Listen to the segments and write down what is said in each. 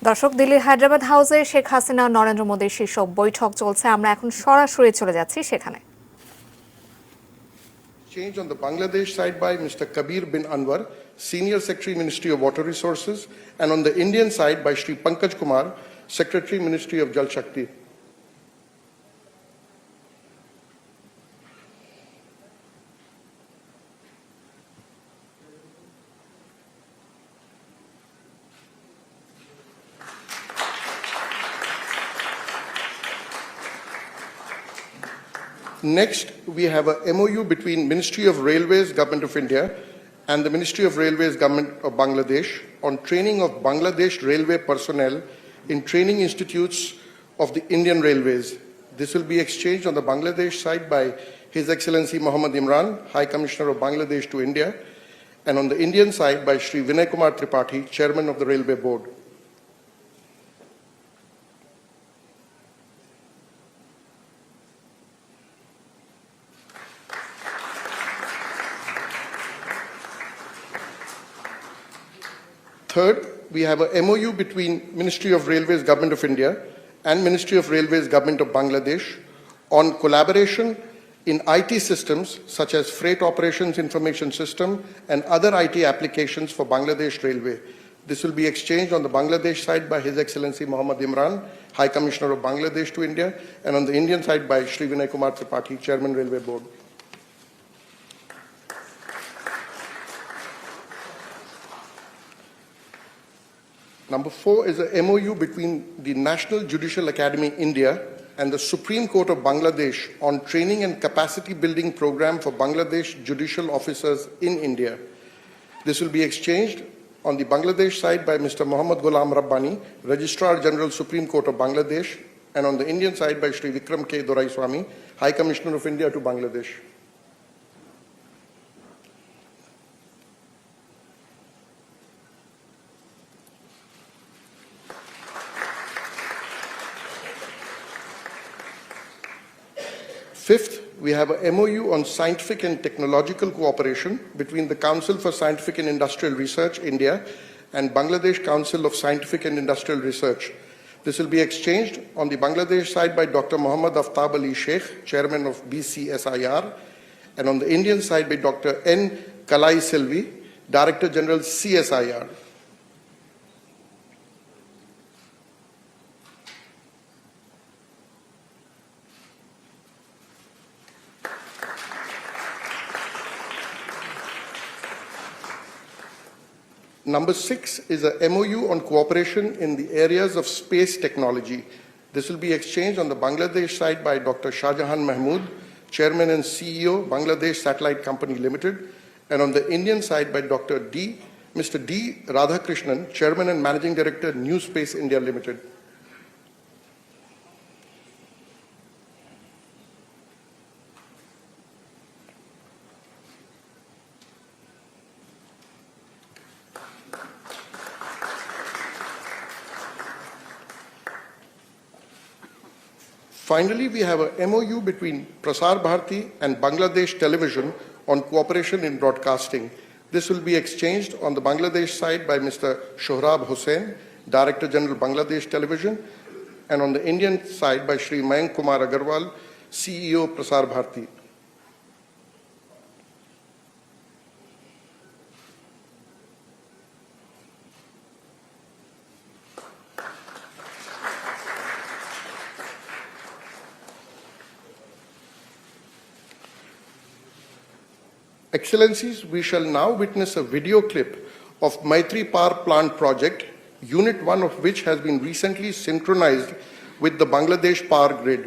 দর্শক, দিল্লির হায়দ্রাবাদ হাউসে শেখ হাসিনা নরেন্দ্র মোদীর শীর্ষ বৈঠক চলছে। আমরা এখন সরাসরি চলে যাচ্ছি সেখানে। Change on the Bangladesh side by Mr. Kabir bin Anwar, Senior Secretary, Ministry of Water Resources, and on the Indian side by Shri Pankaj Kumar, Secretary, Ministry of Jal Shakti. Next, we have a MOU between Ministry of Railways, Government of India, and the Ministry of Railways, Government of Bangladesh on training of Bangladesh railway personnel in training institutes of the Indian Railways. This will be exchanged on the Bangladesh side by His Excellency Mohammad Imran, High Commissioner of Bangladesh to India, and on the Indian side by Shri Vinay Kumar Tripathi, Chairman of the Railway Board. Third, we have a MOU between Ministry of Railways, Government of India, and Ministry of Railways, Government of Bangladesh on collaboration in IT systems such as Freight Operations Information System and other IT applications for Bangladesh Railway. This will be exchanged on the Bangladesh side by His Excellency Mohammad Imran, High Commissioner of Bangladesh to India, and on the Indian side by Shri Vinay Kumar Tripathi, Chairman, Railway Board. Number 4 is a MOU between the National Judicial Academy India and the Supreme Court of Bangladesh on training and capacity building program for Bangladesh judicial officers in India. This will be exchanged on the Bangladesh side by Mr. Muhammad Ghulam Rabbani, Registrar General Supreme Court of Bangladesh, and on the Indian side by Shri Vikram K. Doraiswamy, High Commissioner of India to Bangladesh. Fifth, we have a MOU on scientific and technological cooperation between the Council for Scientific and Industrial Research, India, and Bangladesh Council of Scientific and Industrial Research. This will be exchanged on the Bangladesh side by Dr. Muhammad Aftab Ali Sheikh, Chairman of BCSIR, and on the Indian side by Dr. N. Kalai Selvi, Director General CSIR. Number 6 is a MOU on cooperation in the areas of space technology. This will be exchanged on the Bangladesh side by Dr. Shahjahan Mahmood, Chairman and CEO, Bangladesh Satellite Company Limited, and on the Indian side by Mr. D. Radhakrishnan, Chairman and Managing Director, New Space India Limited. Finally, we have a MOU between Prasar Bharati and Bangladesh Television on cooperation in broadcasting. This will be exchanged on the Bangladesh side by Mr. Shohrab Hussain, Director General Bangladesh Television, and on the Indian side by Shri Mayank Kumar Agarwal, CEO Prasar Bharati. Excellencies, we shall now witness a video clip of Maitri Power Plant project, Unit 1 of which has been recently synchronized with the Bangladesh power grid.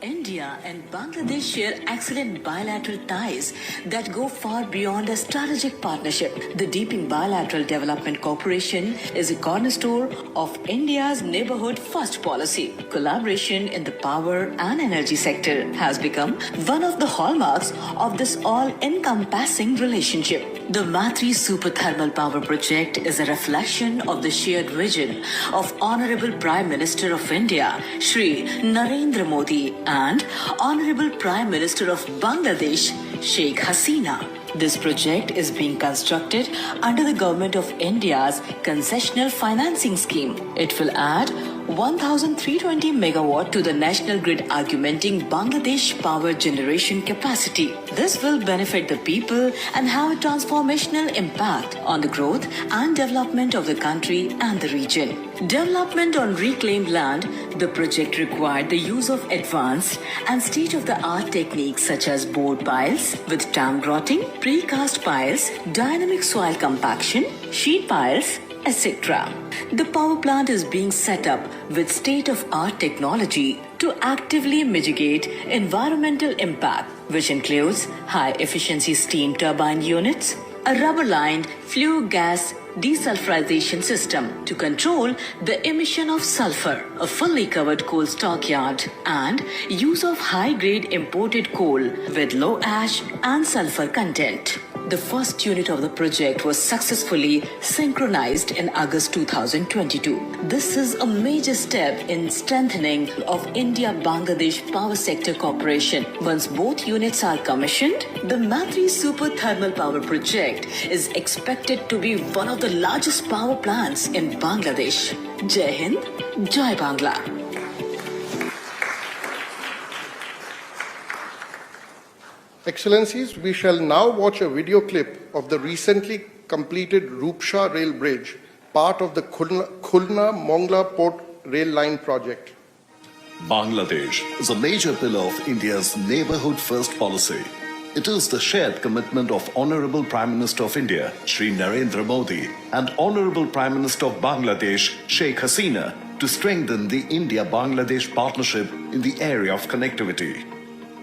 India and Bangladesh share excellent bilateral ties that go far beyond a strategic partnership. The deepening bilateral development cooperation is a cornerstone of India's neighborhood first policy. Collaboration in the power and energy sector has become one of the hallmarks of this all-encompassing relationship. The Matri Super Thermal Power Project is a reflection of the shared vision of Honorable Prime Minister of India, Shri Narendra Modi, and Honorable Prime Minister of Bangladesh, Sheikh Hasina. This project is being constructed under the Government of India's concessional financing scheme. It will add 1,320 megawatt to the national grid, augmenting Bangladesh power generation capacity. This will benefit the people and have a transformational impact on the growth and development of the country and the region. Development on reclaimed land, the project required the use of advanced and state-of-the-art techniques such as board piles with tank grotting, precast piles, dynamic soil compaction, sheet piles, etc. The power plant is being set up with state-of-art technology to actively mitigate environmental impact, which includes high-efficiency steam turbine units, a rubber-lined flue gas desulfurization system to control the emission of sulfur, a fully covered coal stockyard, and use of high-grade imported coal with low ash and sulfur content. The first unit of the project was successfully synchronized in August 2022. This is a major step in strengthening of India-Bangladesh power sector cooperation. Once both units are commissioned, the Matri Super Thermal Power Project is expected to be one of the largest power plants in Bangladesh. Jai Hind, Jai Bangla. Excellencies, we shall now watch a video clip of the recently completed Rupture rail bridge, part of the Khulna-Mongla Port Rail Line project. Bangladesh is a major pillar of India's neighborhood first policy. It is the shared commitment of Honorable Prime Minister of India, Shri Narendra Modi, and Honorable Prime Minister of Bangladesh, Sheikh Hasina, to strengthen the India-Bangladesh partnership in the area of connectivity.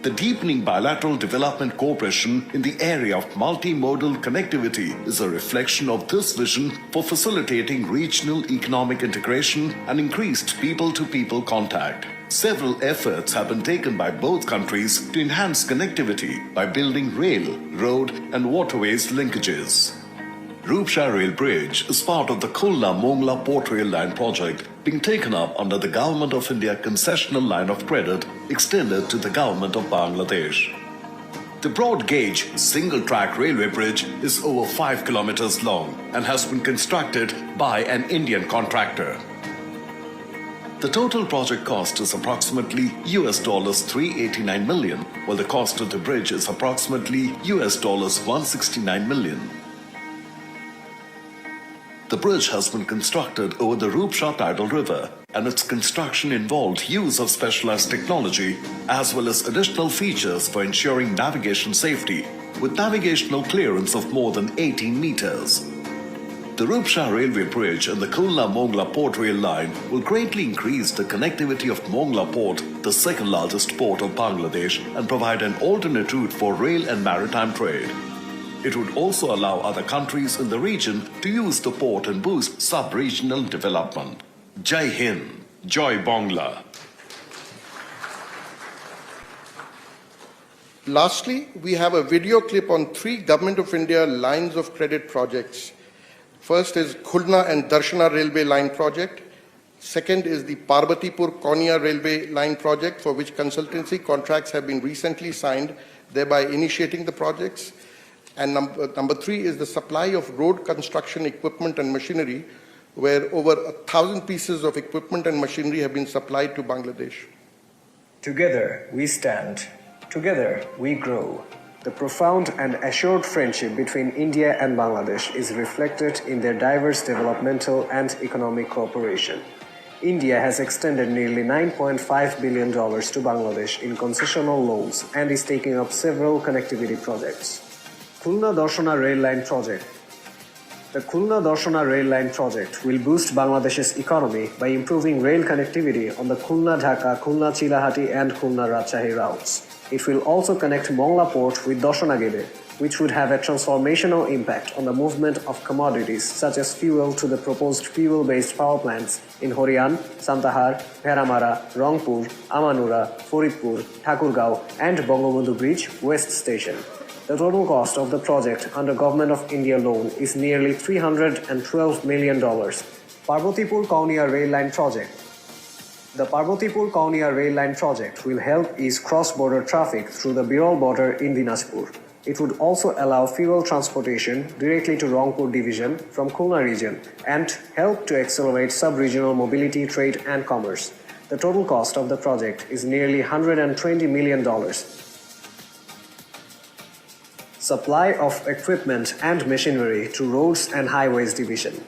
The deepening bilateral development cooperation in the area of multimodal connectivity is a reflection of this vision for facilitating regional economic integration and increased people-to-people contact. Several efforts have been taken by both countries to enhance connectivity by building rail, road, and waterways linkages. Rupture Rail Bridge is part of the Khulna-Mongla Port Rail Line project being taken up under the Government of India concessional line of credit extended to the Government of Bangladesh. The broad-gauge, single-track railway bridge is over 5 kilometers long and has been constructed by an Indian contractor. The total project cost is approximately $389 million, while the cost of the bridge is approximately $169 million. The bridge has been constructed over the Rupture tidal river, and its construction involved use of specialized technology as well as additional features for ensuring navigation safety, with navigational clearance of more than 18 meters. The Rupture railway bridge and the Khulna-Mongla Port Rail Line will greatly increase the connectivity of Mongla Port, the second largest port of Bangladesh, and provide an alternate route for rail and maritime trade. It would also allow other countries in the region to use the port and boost sub-regional development. Jai Hind, Jai Bangla. Lastly, we have a video clip on 3 Government of India lines of credit projects. First is Khulna and Darshana Railway Line project. Second is the Parbatipur-Konya Railway Line project, for which consultancy contracts have been recently signed, thereby initiating the projects. And number 3 is the supply of road construction equipment and machinery, where over 1,000 pieces of equipment and machinery have been supplied to Bangladesh. Together we stand, together we grow. The profound and assured friendship between India and Bangladesh is reflected in their diverse developmental and economic cooperation. India has extended nearly $9.5 billion to Bangladesh in concessional loans and is taking up several connectivity projects. Khulna-Darshana Rail Line Project. The Khulna-Darshana Rail Line project will boost Bangladesh's economy by improving rail connectivity on the Khulna-Dhaka, Khulna-Chilahati and Khulna-Rajshahi routes. It will also connect Mongla Port with Darshana, which would have a transformational impact on the movement of commodities such as fuel to the proposed fuel-based power plants in Horian, Santahar, Bheramara, Rangpur, Amanura, Faridpur, Thakurgaon and Bangabandhu Bridge West Station. The total cost of the project under Government of India loan is nearly $312 million. Parbatipur-Kaunia Rail Line Project. The Parbatipur-Kaunia Rail Line project will help ease cross-border traffic through the Birol border in Dinajpur. It would also allow fuel transportation directly to Rangpur division from Khulna region and help to accelerate sub-regional mobility, trade and commerce. The total cost of the project is nearly $120 million. Supply of equipment and machinery to Roads and Highways Division.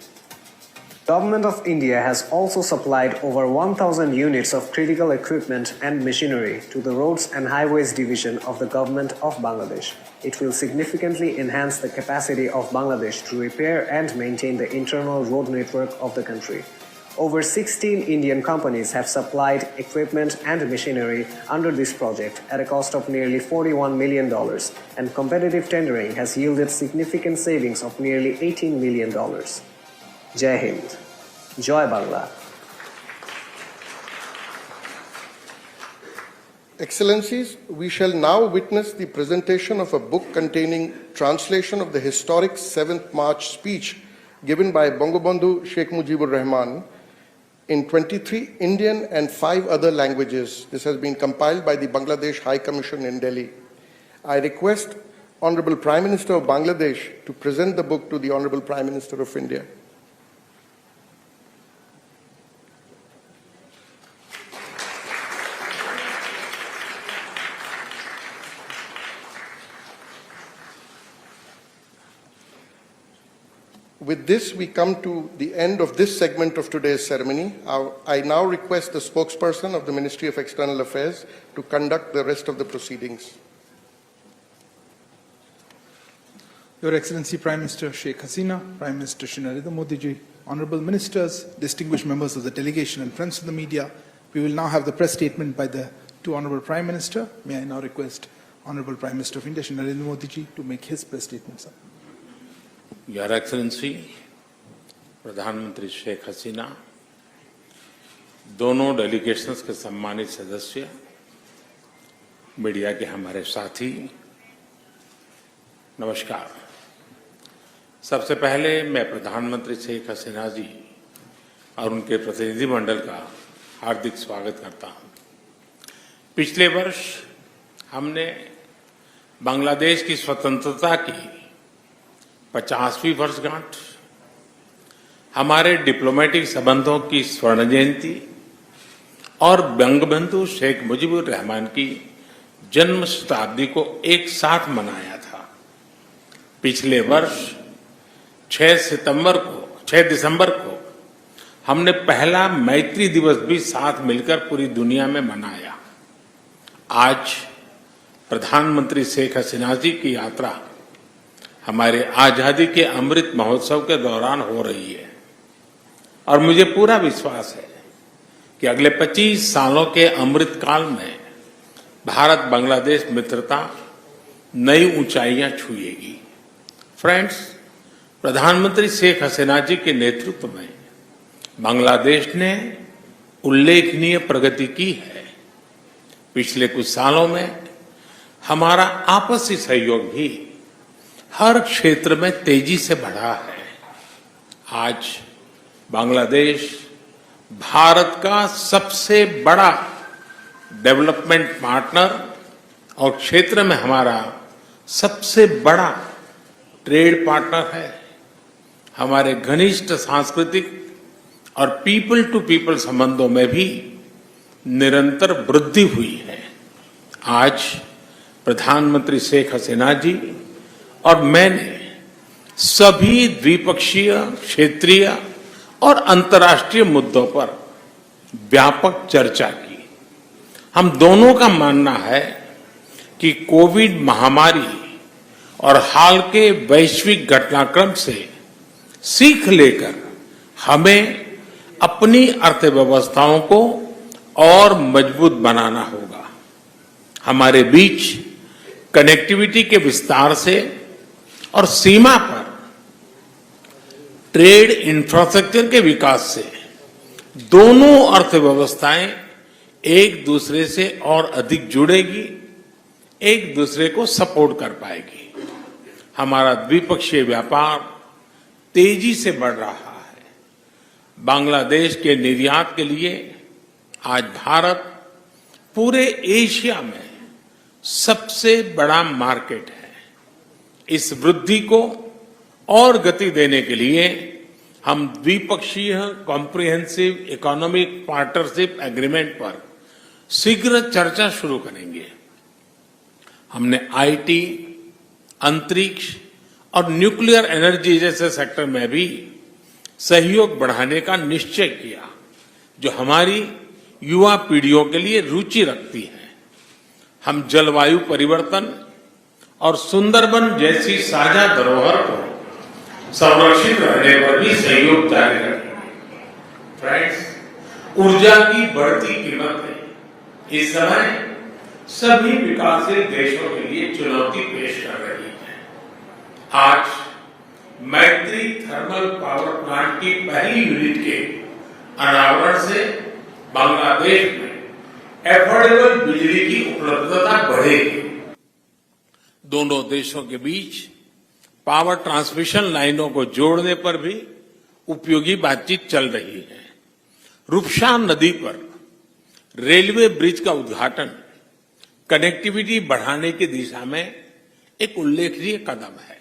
Government of India has also supplied over 1,000 units of critical equipment and machinery to the Roads and Highways Division of the Government of Bangladesh. It will significantly enhance the capacity of Bangladesh to repair and maintain the internal road network of the country. Over 16 Indian companies have supplied equipment and machinery under this project at a cost of nearly $41 million, and competitive tendering has yielded significant savings of nearly $18 million. Jai Hind. Joy Bangla. Excellencies, we shall now witness the presentation of a book containing translation of the historic 7th March speech given by Bangabandhu Sheikh Mujibur Rahman in 23 Indian and 5 other languages. This has been compiled by the Bangladesh High Commission in Delhi. I request Honorable Prime Minister of Bangladesh to present the book to the Honorable Prime Minister of India. With this, we come to the end of this segment of today's ceremony. I now request the spokesperson of the Ministry of External Affairs to conduct the rest of the proceedings. Your Excellency Prime Minister Sheikh Hasina, Prime Minister Shri Narendra Modi ji, Honorable Ministers, distinguished members of the delegation and friends of the media, we will now have the press statement by the two Honorable Prime Minister. May I now request Honorable Prime Minister of India Shri Narendra Modi ji to make his press statement, sir. Your excellency प्रधानमंत्री शेख हसीना, दोनों delegations के सम्मानित सदस्य, media के हमारे साथी, नमस्कार। सबसे पहले मैं प्रधानमंत्री शेख हसीना जी और उनके प्रतिनिधिमंडल का हार्दिक स्वागत करता हूं। पिछले वर्ष हमने बांग्लादेश की स्वतंत्रता की 50वीं वर्षगांठ, हमारे डिप्लोमेटिक संबंधों की स्वर्ण जयंती और बंगबंधु शेख मुजीबुर रहमान की जन्म शताब्दी को एक साथ मनाया था। पिछले वर्ष 6 दिसंबर को हमने पहला मैत्री दिवस भी साथ मिलकर पूरी दुनिया में मनाया। आज प्रधानमंत्री शेख हसीना जी की यात्रा हमारे आजादी के अमृत महोत्सव के दौरान हो रही है और मुझे पूरा विश्वास है कि अगले 25 सालों के अमृत काल में भारत बांग्लादेश मित्रता नई ऊंचाइयां छुएगी। फ्रेंड्स, प्रधानमंत्री शेख हसीना जी के नेतृत्व में बांग्लादेश ने उल्लेखनीय प्रगति की है। पिछले कुछ सालों में हमारा आपसी सहयोग भी हर क्षेत्र में तेजी से बढ़ा है। आज बांग्लादेश भारत का सबसे बड़ा डेवलपमेंट पार्टनर और क्षेत्र में हमारा सबसे बड़ा ट्रेड पार्टनर है। हमारे घनिष्ठ सांस्कृतिक और पीपल टू पीपल संबंधों में भी निरंतर वृद्धि हुई है। आज प्रधानमंत्री शेख हसीना जी और मैंने सभी द्विपक्षीय, क्षेत्रीय और अंतर्राष्ट्रीय मुद्दों पर व्यापक चर्चा की। हम दोनों का मानना है कि कोविड महामारी और हाल के वैश्विक घटनाक्रम से सीख लेकर हमें अपनी अर्थव्यवस्थाओं को और मजबूत बनाना होगा। हमारे बीच कनेक्टिविटी के विस्तार से और सीमा पर ट्रेड इंफ्रास्ट्रक्चर के विकास से दोनों अर्थव्यवस्थाएं एक दूसरे से और अधिक जुड़ेगी, एक दूसरे को सपोर्ट कर पाएगी। हमारा द्विपक्षीय व्यापार तेजी से बढ़ रहा है। बांग्लादेश के निर्यात के लिए आज भारत पूरे एशिया में सबसे बड़ा मार्केट है। इस वृद्धि को और गति देने के लिए हम द्विपक्षीय कॉम्प्रिहेंसिव इकोनॉमिक पार्टनरशिप एग्रीमेंट पर शीघ्र चर्चा शुरू करेंगे। हमने आईटी, अंतरिक्ष और न्यूक्लियर एनर्जी जैसे सेक्टर में भी सहयोग बढ़ाने का निश्चय किया, जो हमारी युवा पीढ़ियों के लिए रुचि रखती है। हम जलवायु परिवर्तन और सुंदरबन जैसी साझा धरोहर को संरक्षित रहने पर भी सहयोग जारी रखेंगे। फ्रेंड्स, ऊर्जा की बढ़ती कीमतें इस समय सभी विकासशील देशों के लिए चुनौती पेश कर रही है। आज मैत्री थर्मल पावर प्लांट की पहली यूनिट के अनावरण से बांग्लादेश में एफोर्डेबल बिजली की उपलब्धता बढ़ेगी। दोनों देशों के बीच पावर ट्रांसमिशन लाइनों को जोड़ने पर भी उपयोगी बातचीत चल रही है। रुपशा नदी पर रेलवे ब्रिज का उद्घाटन कनेक्टिविटी बढ़ाने की दिशा में एक उल्लेखनीय कदम है।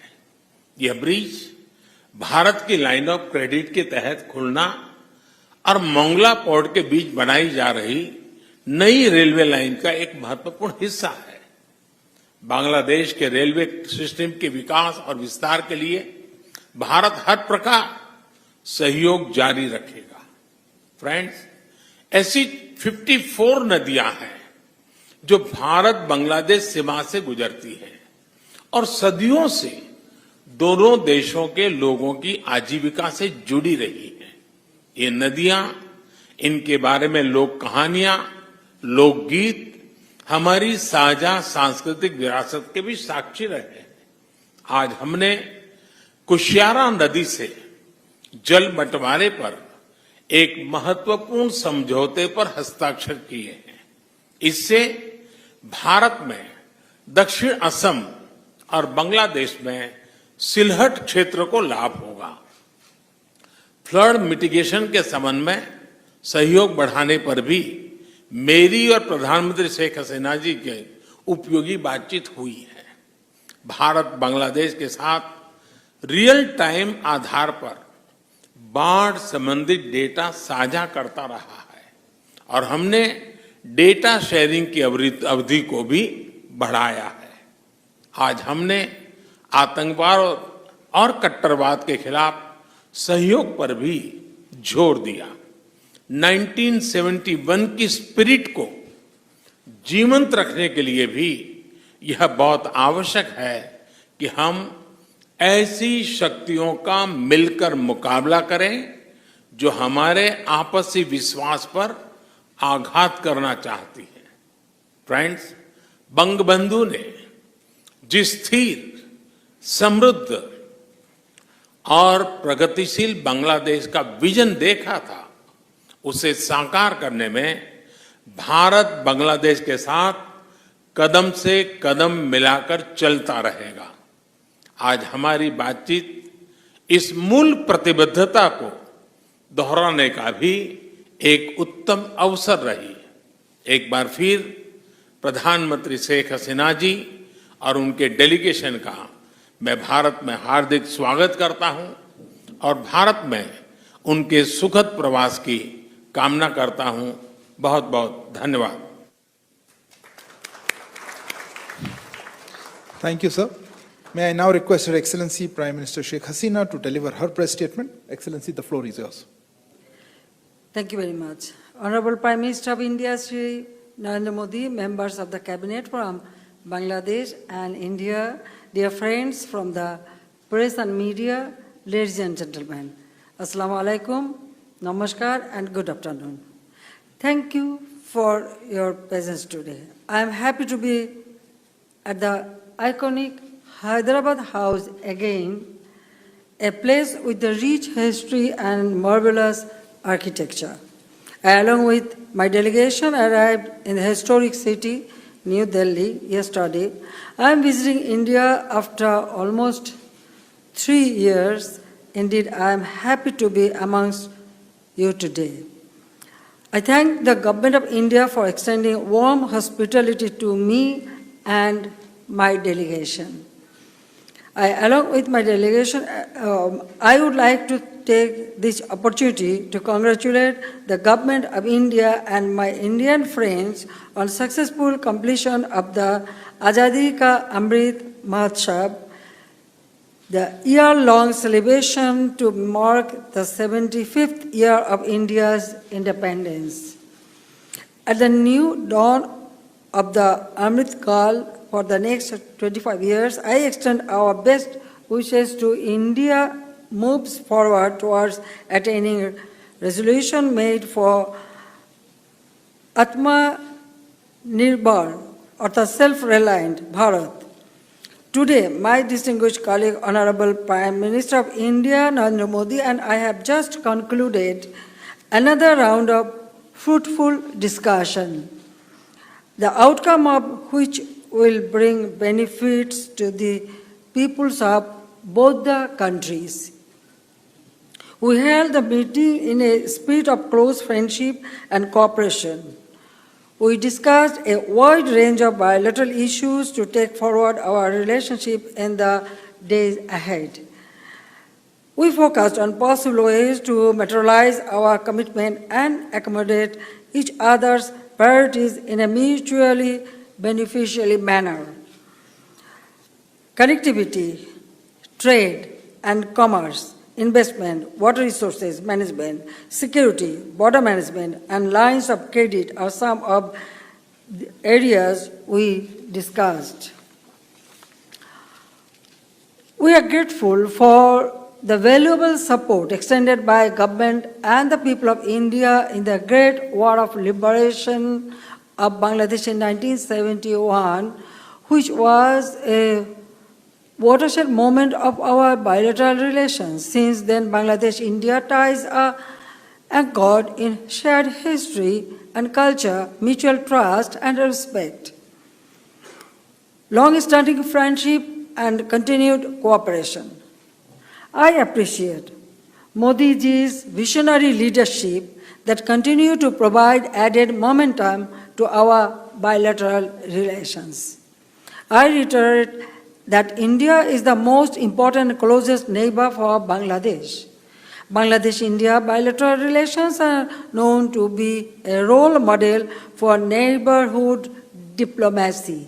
यह ब्रिज भारत की लाइन ऑफ क्रेडिट के तहत खुलना और मोंगला पोर्ट के बीच बनाई जा रही नई रेलवे लाइन का एक महत्वपूर्ण हिस्सा है। बांग्लादेश के रेलवे सिस्टम के विकास और विस्तार के लिए भारत हर प्रकार सहयोग जारी रखेगा। फ्रेंड्स, ऐसी 54 नदियां हैं जो भारत बांग्लादेश सीमा से गुजरती हैं और सदियों से दोनों देशों के लोगों की आजीविका से जुड़ी रही हैं। ये नदियां, इनके बारे में लोक कहानियां, लोकगीत हमारी साझा सांस्कृतिक विरासत के भी साक्षी रहे हैं। आज हमने कुशियारा नदी से जल बंटवारे पर एक महत्वपूर्ण समझौते पर हस्ताक्षर किए हैं। इससे भारत में दक्षिण असम और बांग्लादेश में सिलहट क्षेत्र को लाभ होगा। फ्लड मिटिगेशन के संबंध में सहयोग बढ़ाने पर भी मेरी और प्रधानमंत्री शेख हसीना जी के उपयोगी बातचीत हुई है। भारत बांग्लादेश के साथ रियल टाइम आधार पर बाढ़ संबंधित डेटा साझा करता रहा है और हमने डेटा शेयरिंग की अवधि को भी बढ़ाया है। आज हमने आतंकवाद और कट्टरवाद के खिलाफ सहयोग पर भी जोर दिया। 1971 की स्पिरिट को जीवंत रखने के लिए भी यह बहुत आवश्यक है कि हम ऐसी शक्तियों का मिलकर मुकाबला करें जो हमारे आपसी विश्वास पर आघात करना चाहती है। फ्रेंड्स, बंगबंधु ने जिस स्थिर, समृद्ध और प्रगतिशील बांग्लादेश का विजन देखा था, उसे साकार करने में भारत बांग्लादेश के साथ कदम से कदम मिलाकर चलता रहेगा। आज हमारी बातचीत इस मूल प्रतिबद्धता को दोहराने का भी एक उत्तम अवसर रही। एक बार फिर प्रधानमंत्री शेख हसीना जी और उनके डेलीगेशन का मैं भारत में हार्दिक स्वागत करता हूं और भारत में उनके सुखद प्रवास की कामना करता हूं। बहुत बहुत धन्यवाद। Thank you, sir. May I now request Her Excellency Prime Minister Sheikh Hasina to deliver her press statement. Excellency, the floor is yours. Thank you very much. Honorable Prime Minister of India, Shri Narendra Modi, members of the Cabinet from Bangladesh and India, dear friends from the press and media, ladies and gentlemen, Assalamu alaikum, namaskar and good afternoon. Thank you for your presence today. I am happy to be at the iconic Hyderabad House again, a place with a rich history and marvelous architecture. I, along with my delegation, arrived in the historic city New Delhi, yesterday. I am visiting India after almost 3 years. Indeed, I am happy to be amongst you today. I thank the Government of India for extending warm hospitality to me and my delegation. Along with my delegation, I would like to take this opportunity to congratulate the Government of India and my Indian friends on successful completion of the Azadi Ka Amrit Mahotsav, the year-long celebration to mark the 75th year of India's independence. At the new dawn of the Amrit Kal for the next 25 years, I extend our best wishes to India moves forward towards attaining resolution made for Atma Nirbhar, or the self-reliant Bharat. Today, my distinguished colleague, Honorable Prime Minister of India, Narendra Modi, and I have just concluded another round of fruitful discussion, the outcome of which will bring benefits to the peoples of both the countries. We held the meeting in a spirit of close friendship and cooperation. We discussed a wide range of bilateral issues to take forward our relationship in the days ahead. We focused on possible ways to materialize our commitment and accommodate each other's priorities in a mutually beneficial manner. Connectivity, trade and commerce, investment, water resources management, security, border management, and lines of credit are some of the areas we discussed. We are grateful for the valuable support extended by government and the people of India in the Great War of Liberation of Bangladesh in 1971, which was a watershed moment of our bilateral relations. Since then, Bangladesh-India ties are anchored in shared history and culture, mutual trust and respect, long-standing friendship and continued cooperation. I appreciate Modi ji's visionary leadership that continue to provide added momentum to our bilateral relations. I reiterate that India is the most important and closest neighbor for Bangladesh. Bangladesh-India bilateral relations are known to be a role model for neighborhood diplomacy.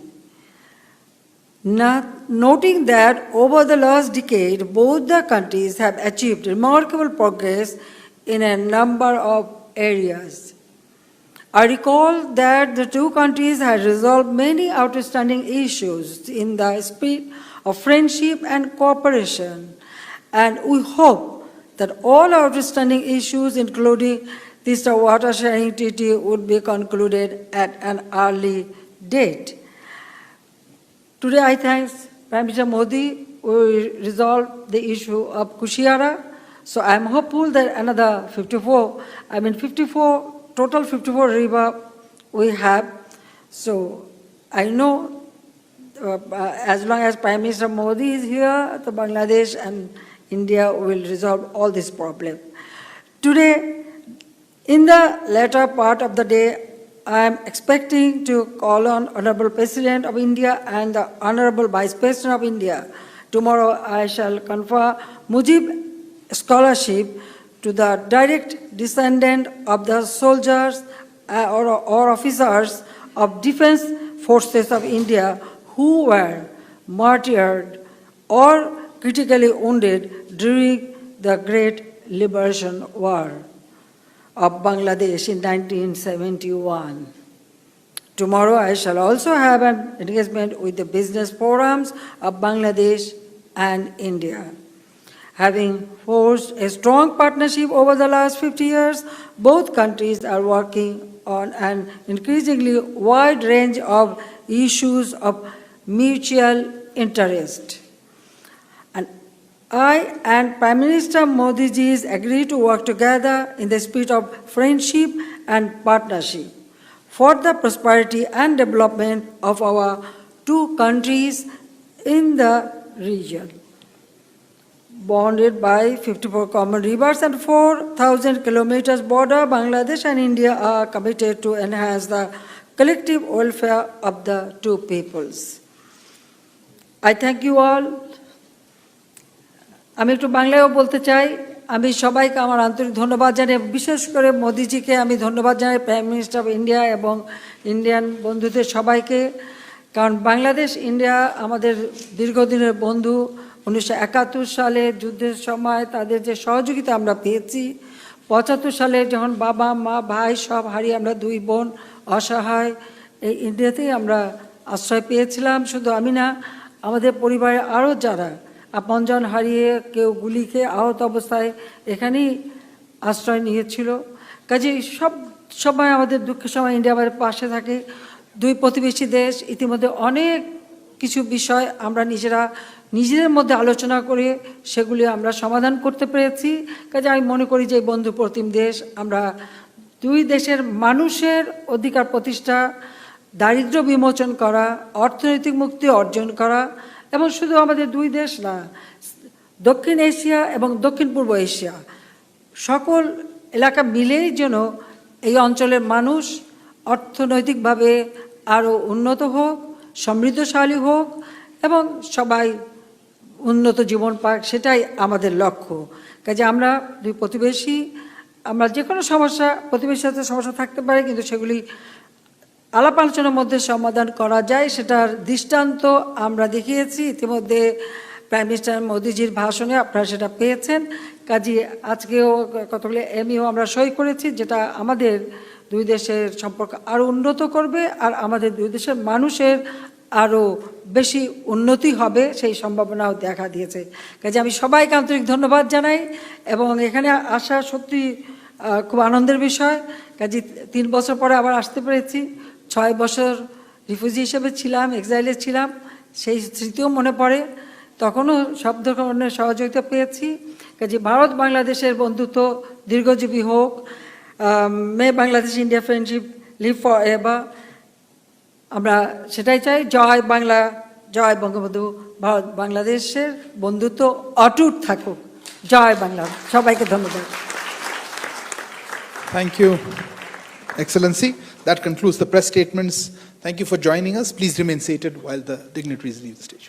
Noting that over the last decade, both the countries have achieved remarkable progress in a number of areas. I recall that the two countries had resolved many outstanding issues in the spirit of friendship and cooperation, and we hope that all outstanding issues, including this water sharing treaty, would be concluded at an early date. Today, I thank Prime Minister Modi will resolve the issue of Kushiara. So I am hopeful that another 54 total 54 river we have. So I know as long as Prime Minister Modi is here, the Bangladesh and India will resolve all this problem. Today, in the latter part of the day, I am expecting to call on Honorable President of India and the Honorable Vice President of India. Tomorrow I shall confer Mujib Scholarship to the direct descendant of the soldiers or officers of Defense Forces of India who were martyred or critically wounded during the Great Liberation War of Bangladesh in 1971. Tomorrow I shall also have an engagement with the business forums of Bangladesh and India. Having forged a strong partnership over the last 50 years, both countries are working on an increasingly wide range of issues of mutual interest. And I and Prime Minister Modi ji agree to work together in the spirit of friendship and partnership. for the prosperity and development of our two countries in the region. Bonded by 54 common rivers and 4,000 kilometers border, Bangladesh and India are committed to enhance the collective welfare of the two peoples. I thank you all. আমি একটু বাংলায়ও বলতে চাই। আমি সবাইকে আমার আন্তরিক ধন্যবাদ জানাই, বিশেষ করে মোদিজিকে আমি ধন্যবাদ জানাই, প্রাইম মিনিস্টার অফ ইন্ডিয়া এবং ইন্ডিয়ান বন্ধুদের সবাইকে। কারণ বাংলাদেশ ইন্ডিয়া আমাদের দীর্ঘদিনের বন্ধু। 1971 সালে যুদ্ধের সময় তাদের যে সহযোগিতা আমরা পেয়েছি, 75 সালে যখন বাবা মা ভাই সব হারিয়ে আমরা দুই বোন অসহায়, এই ইন্ডিয়াতেই আমরা আশ্রয় পেয়েছিলাম। শুধু আমি না, আমাদের পরিবারে আরও যারা আপনজন হারিয়ে, কেউ গুলি খেয়ে আহত অবস্থায় এখানেই আশ্রয় নিয়েছিল। কাজেই সব সময় আমাদের দুঃখের সময় ইন্ডিয়া আমাদের পাশে থাকে। দুই প্রতিবেশী দেশ, ইতিমধ্যে অনেক কিছু বিষয় আমরা নিজেদের মধ্যে আলোচনা করে সেগুলি আমরা সমাধান করতে পেরেছি। কাজে আমি মনে করি যে বন্ধু প্রতিম দেশ, আমরা দুই দেশের মানুষের অধিকার প্রতিষ্ঠা, দারিদ্র্য বিমোচন করা, অর্থনৈতিক মুক্তি অর্জন করা, এবং শুধু আমাদের দুই দেশ না, দক্ষিণ এশিয়া এবং দক্ষিণ পূর্ব এশিয়া সকল এলাকা মিলেই যেন এই অঞ্চলের মানুষ অর্থনৈতিকভাবে আরও উন্নত হোক, সমৃদ্ধশালী হোক এবং সবাই উন্নত জীবন পাক, সেটাই আমাদের লক্ষ্য। কাজে আমরা দুই প্রতিবেশী, আমরা যে কোনো সমস্যা, প্রতিবেশীর সাথে সমস্যা থাকতে পারে, কিন্তু সেগুলি আলাপ আলোচনার মধ্যে সমাধান করা যায়, সেটার দৃষ্টান্ত আমরা দেখিয়েছি ইতিমধ্যে। প্রাইম মিনিস্টার মোদিজির ভাষণে আপনারা সেটা পেয়েছেন। কাজে আজকেও কতগুলো এমইও আমরা সই করেছি, যেটা আমাদের দুই দেশের সম্পর্ক আরও উন্নত করবে আর আমাদের দুই দেশের মানুষের আরও বেশি উন্নতি হবে, সেই সম্ভাবনাও দেখা দিয়েছে। কাজে আমি সবাইকে আন্তরিক ধন্যবাদ জানাই এবং এখানে আসা সত্যি খুব আনন্দের বিষয়। কাজে 3 বছর পরে আবার আসতে পেরেছি। 6 বছর রিফিউজি হিসেবে ছিলাম, এক্সাইলে ছিলাম, সেই স্মৃতিও মনে পড়ে। তখনও সব ধরনের সহযোগিতা পেয়েছি। কাজে ভারত বাংলাদেশের বন্ধুত্ব দীর্ঘজীবী হোক। May Bangladesh India friendship live forever, আমরা সেটাই চাই। জয় বাংলা, জয় বঙ্গবন্ধু। ভারত বাংলাদেশের বন্ধুত্ব অটুট থাকুক। জয় বাংলা। সবাইকে ধন্যবাদ। Thank you, Excellency. That concludes the press statements. Thank you for joining us. Please remain seated while the dignitaries leave the stage.